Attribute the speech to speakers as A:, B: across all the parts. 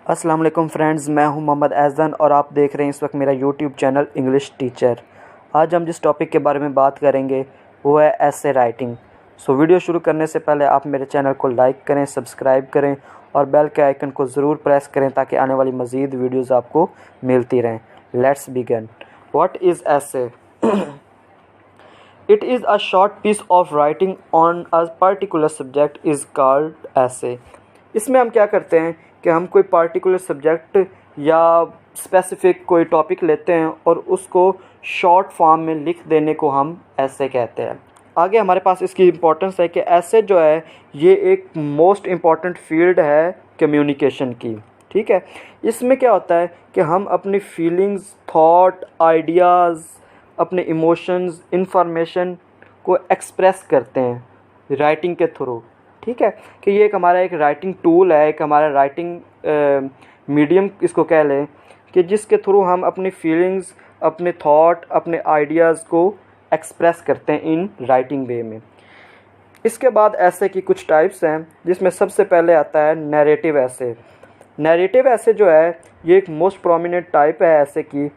A: अस्सलाम वालेकुम फ्रेंड्स, मैं हूं मोहम्मद ऐज़न और आप देख रहे हैं इस वक्त मेरा यूट्यूब चैनल इंग्लिश टीचर। आज हम जिस टॉपिक के बारे में बात करेंगे वो है ऐसे राइटिंग। वीडियो शुरू करने से पहले आप मेरे चैनल को लाइक करें, सब्सक्राइब करें और बेल के आइकन को ज़रूर प्रेस करें ताकि आने वाली मज़ीद वीडियोज़ आपको मिलती रहें। Let's begin. व्हाट इज़ ऐसे? It is a short piece of writing on a particular subject is called essay। इसमें हम क्या करते हैं कि हम कोई पार्टिकुलर सब्जेक्ट या स्पेसिफिक कोई टॉपिक लेते हैं और उसको शॉर्ट फॉर्म में लिख देने को हम ऐसे कहते हैं। आगे हमारे पास इसकी इम्पोर्टेंस है कि ऐसे जो है ये एक मोस्ट इम्पॉर्टेंट फील्ड है कम्युनिकेशन की। ठीक है, इसमें क्या होता है कि हम अपनी फीलिंग्स, थॉट, आइडियाज़, अपने इमोशंस, इंफॉर्मेशन को एक्सप्रेस करते हैं राइटिंग के थ्रू। ठीक है, कि ये हमारा एक राइटिंग टूल है, एक हमारा राइटिंग मीडियम इसको कह लें कि जिसके थ्रू हम अपनी फीलिंग्स, अपने थॉट, अपने आइडियाज़ को एक्सप्रेस करते हैं इन राइटिंग वे में। इसके बाद ऐसे की कुछ टाइप्स हैं जिसमें सबसे पहले आता है नैरेटिव ऐसे। नैरेटिव ऐसे जो है ये एक मोस्ट प्रोमिनेंट टाइप है ऐसे की।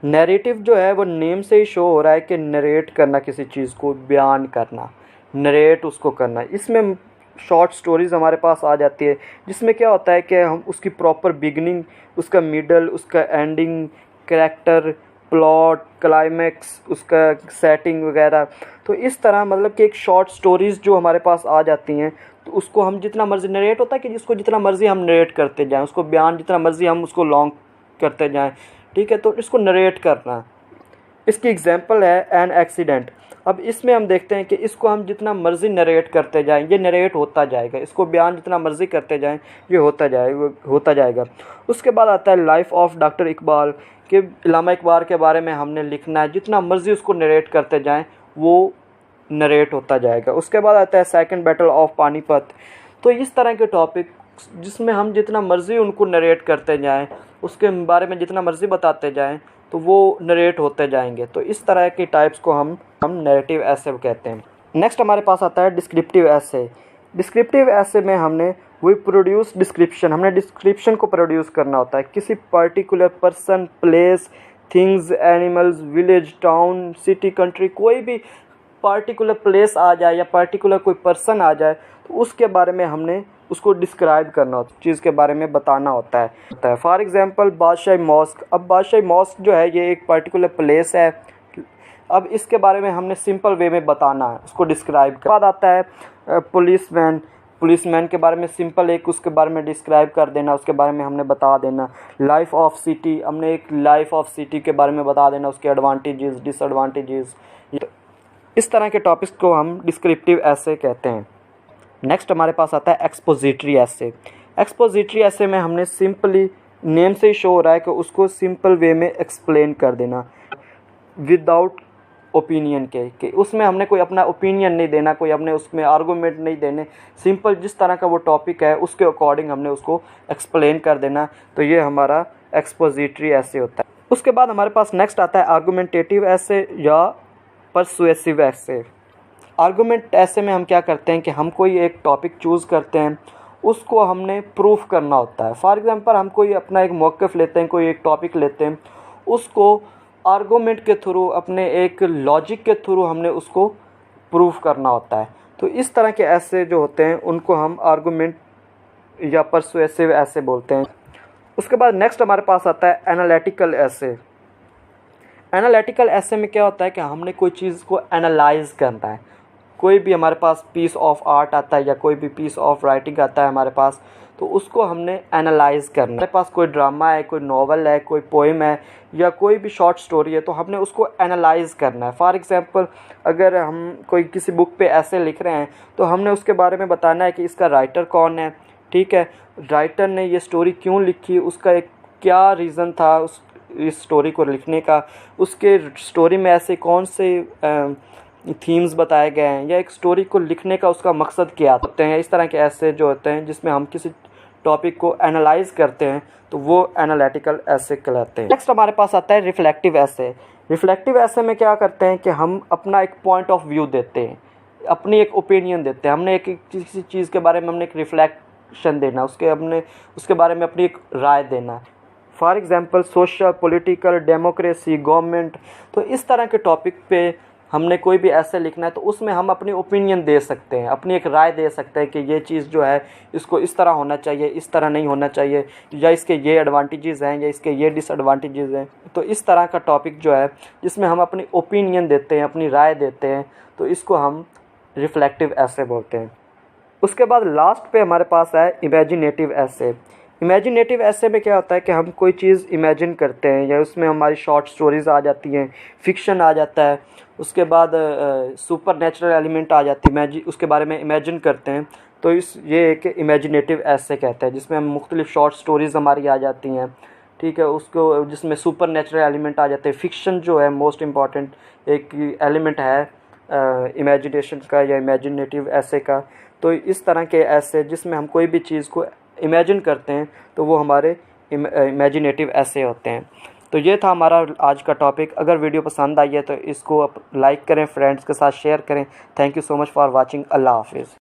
A: नैरेटिव जो है वो नेम से ही शो हो रहा है कि नरेट करना, किसी चीज़ को बयान करना, नरेट उसको करना। इसमें शॉर्ट स्टोरीज़ हमारे पास आ जाती है जिसमें क्या होता है कि हम उसकी प्रॉपर बिगनिंग, उसका मिडल, उसका एंडिंग, कैरेक्टर, प्लॉट, क्लाइमेक्स, उसका सेटिंग वगैरह, तो इस तरह मतलब कि एक शॉर्ट स्टोरीज़ जो हमारे पास आ जाती हैं तो उसको हम जितना मर्ज़ी नरेट होता है कि जिसको जितना मर्ज़ी हम नरेट करते जाएं, उसको बयान जितना मर्ज़ी हम उसको लॉन्ग करते जाएं। ठीक है, तो इसको नरेट करना। इसकी एग्जांपल है एन एक्सीडेंट। अब इसमें हम देखते हैं कि इसको हम जितना मर्ज़ी नरेट करते जाएं ये नरेट होता जाएगा, इसको बयान जितना मर्ज़ी करते जाएं ये होता जाएगा। उसके बाद आता है लाइफ ऑफ डॉक्टर इकबाल, कि इल्लामा इकबाल के बारे में हमने लिखना है, जितना मर्ज़ी उसको नरेट करते जाएं वो नरेट होता जाएगा। उसके बाद आता है सेकंड बैटल ऑफ पानीपत। तो इस तरह के टॉपिक जिसमें हम जितना मर्ज़ी उनको नरेट करते जाएं, उसके बारे में जितना मर्ज़ी बताते जाएं तो वो नरेट होते जाएंगे। तो इस तरह की टाइप्स को हम नैरेटिव ऐसे कहते हैं। नेक्स्ट हमारे पास आता है डिस्क्रिप्टिव ऐसे। डिस्क्रिप्टिव ऐसे में हमने प्रोड्यूस डिस्क्रिप्शन, हमने डिस्क्रिप्शन को प्रोड्यूस करना होता है किसी particular person, place, things, animals, village, town, city, country, कोई भी पार्टिकुलर प्लेस आ जाए या पार्टिकुलर कोई पर्सन आ जाए तो उसके बारे में हमने उसको डिस्क्राइब करना होता है, चीज़ के बारे में बताना होता है। For example Badshahi mosque. अब बादशाही मॉस्क जो है ये एक पर्टिकुलर प्लेस है। अब इसके बारे में हमने सिंपल वे में बताना है, उसको डिस्क्राइब कर। बाद आता है पुलिसमैन के बारे में सिंपल एक उसके बारे में डिस्क्राइब कर देना, उसके बारे में हमने बता देना। लाइफ ऑफ सिटी, हमने एक लाइफ ऑफ सिटी के बारे में बता देना, उसके एडवांटेजेस, डिसएडवांटेजेस। इस तरह के टॉपिक्स को हम डिस्क्रिप्टिव ऐसे कहते हैं। नेक्स्ट हमारे पास आता है एक्सपोजिटरी ऐसे। एक्सपोजिटरी ऐसे में हमने सिंपली नेम से ही शो हो रहा है कि उसको सिंपल वे में एक्सप्लेन कर देना विदाउट ओपिनियन के, कि उसमें हमने कोई अपना ओपिनियन नहीं देना, कोई अपने उसमें आर्गूमेंट नहीं देने, सिंपल जिस तरह का वो टॉपिक है उसके अकॉर्डिंग हमने उसको एक्सप्लेन कर देना। तो ये हमारा एक्सपोजिटरी ऐसे होता है। उसके बाद हमारे पास नेक्स्ट आता है आर्गूमेंटेटिव ऐसे या परसुएसिव ऐसे। आर्गूमेंट ऐसे में हम क्या करते हैं कि हम कोई एक टॉपिक चूज़ करते हैं, उसको हमने प्रूफ करना होता है। फॉर एग्जांपल हम कोई अपना एक मौक़िफ़ लेते हैं, कोई एक टॉपिक लेते हैं, उसको आर्गूमेंट के थ्रू, अपने एक लॉजिक के थ्रू हमने उसको प्रूफ करना होता है। तो इस तरह के ऐसे जो होते हैं उनको हम आर्गूमेंट या परसुएसिव ऐसे बोलते हैं। उसके बाद नेक्स्ट हमारे पास आता है एनालिटिकल ऐसे। एनालिटिकल ऐसे में क्या होता है कि हमने कोई चीज़ को एनालाइज करना है। कोई भी हमारे पास पीस ऑफ आर्ट आता है या कोई भी पीस ऑफ राइटिंग आता है हमारे पास, तो उसको हमने एनालाइज करना है। हमारे पास कोई ड्रामा है, कोई नॉवल है, कोई पोएम है या कोई भी शॉर्ट स्टोरी है, तो हमने उसको एनालाइज करना है। फॉर एग्जांपल अगर हम कोई किसी बुक पे ऐसे लिख रहे हैं तो हमने उसके बारे में बताना है कि इसका राइटर कौन है। ठीक है, राइटर ने ये स्टोरी क्यों लिखी, उसका एक क्या रीज़न था इस स्टोरी को लिखने का, उसके स्टोरी में ऐसे कौन से थीम्स बताए गए हैं, या एक स्टोरी को लिखने का उसका मकसद क्या होते हैं। इस तरह के ऐसे जो होते हैं जिसमें हम किसी टॉपिक को एनालाइज करते हैं तो वो एनालिटिकल ऐसे कहलाते हैं। नेक्स्ट हमारे पास आता है रिफ्लेक्टिव ऐसे। रिफ्लेक्टिव ऐसे में क्या करते हैं कि हम अपना एक पॉइंट ऑफ व्यू देते हैं, अपनी एक ओपिनियन देते हैं। हमने एक किसी चीज़ के बारे में हमने एक रिफ्लेक्ट एक्सप्लेनेशन देना, उसके बारे में अपनी एक राय देना। For example social, political, democracy, government. तो इस तरह के टॉपिक पे हमने कोई भी ऐसे लिखना है तो उसमें हम अपनी ओपिनियन दे सकते हैं, अपनी एक राय दे सकते हैं कि ये चीज़ जो है इसको इस तरह होना चाहिए, इस तरह नहीं होना चाहिए, या इसके ये एडवांटेजेस हैं या इसके ये डिसएडवांटेजेस हैं। तो इस तरह का टॉपिक जो है जिसमें हम अपनी ओपिनियन देते हैं, अपनी राय देते हैं, तो इसको हम रिफ्लेक्टिव ऐसे बोलते हैं। उसके बाद लास्ट पे हमारे पास है इमेजिनेटिव ऐसे। इमेजिनेटिव ऐसे में क्या होता है कि हम कोई चीज़ इमेजिन करते हैं या उसमें हमारी शॉर्ट स्टोरीज़ आ जाती हैं, फिक्शन आ जाता है, उसके बाद सुपर नेचुरल एलिमेंट आ जाती है, उसके बारे में इमेजिन करते हैं। तो ये एक इमेजिनेटिव ऐसे कहते हैं जिसमें हम मुख्तलिफ शॉर्ट स्टोरीज़ हमारी आ जाती हैं, ठीक है, उसको जिसमें सुपर नेचुरल एलिमेंट आ जाते हैं। फिक्शन जो है मोस्ट इम्पॉर्टेंट एक एलिमेंट है इमेजिनेशन का या इमेजिनेटिव ऐसे का। तो इस तरह के ऐसे जिसमें हम कोई भी चीज़ को इमेजिन करते हैं तो वो हमारे इमेजिनेटिव ऐसे होते हैं। तो ये था हमारा आज का टॉपिक। अगर वीडियो पसंद आई है तो इसको लाइक करें, फ्रेंड्स के साथ शेयर करें। Thank you so much for watching. अल्लाह हाफिज़।